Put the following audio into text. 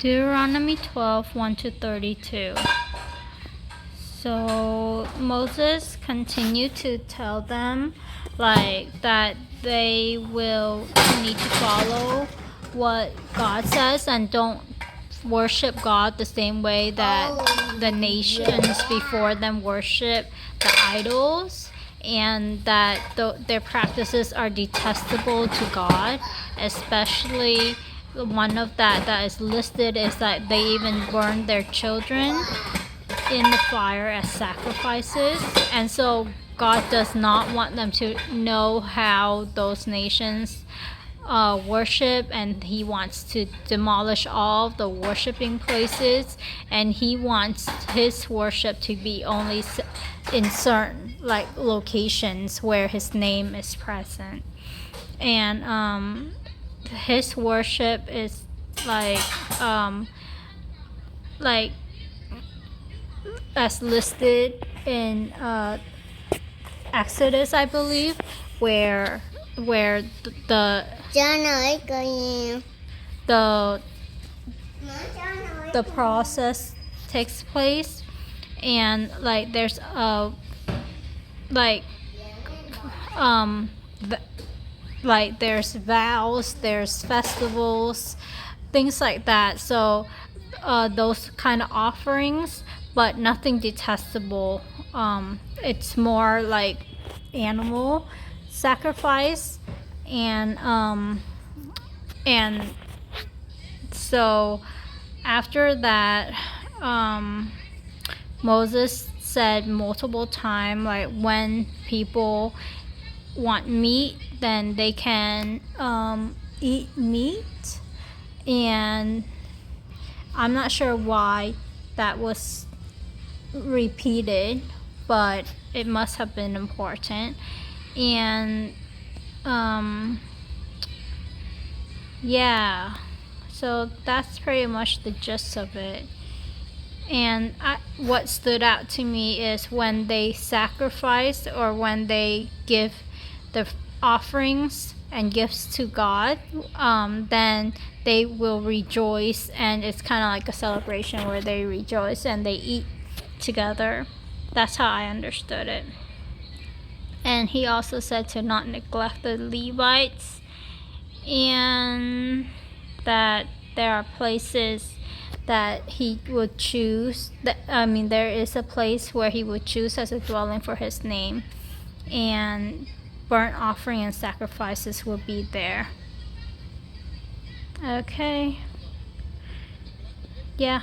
Deuteronomy 12, 1-32. So Moses continued to tell them that they will need to follow what God says and don't worship God the same way that the nations before them worship the idols, and that their practices are detestable to God. Especially one of that is listed is that they even burn their children in the fire as sacrifices. And so God does not want them to know how those nations worship, and he wants to demolish all the worshiping places, and he wants his worship to be only in certain locations where his name is present. And his worship is as listed in Exodus, I believe, where the process takes place, and there's there's vows, there's festivals, things like that. So those kind of offerings, but nothing detestable. It's more like animal sacrifice, and so after that, Moses said multiple times, when people want meat, then they can eat meat. And I'm not sure why that was repeated, but it must have been important. And yeah, so that's pretty much the gist of it. And what stood out to me is when they sacrifice, or when they give the offerings and gifts to God, then they will rejoice, and it's kind of like a celebration where they rejoice and they eat together. That's how I understood it. And he also said to not neglect the Levites, and that there are places that he would choose. There is a place where he would choose as a dwelling for his name, and burnt offering and sacrifices will be there. Okay. Yeah.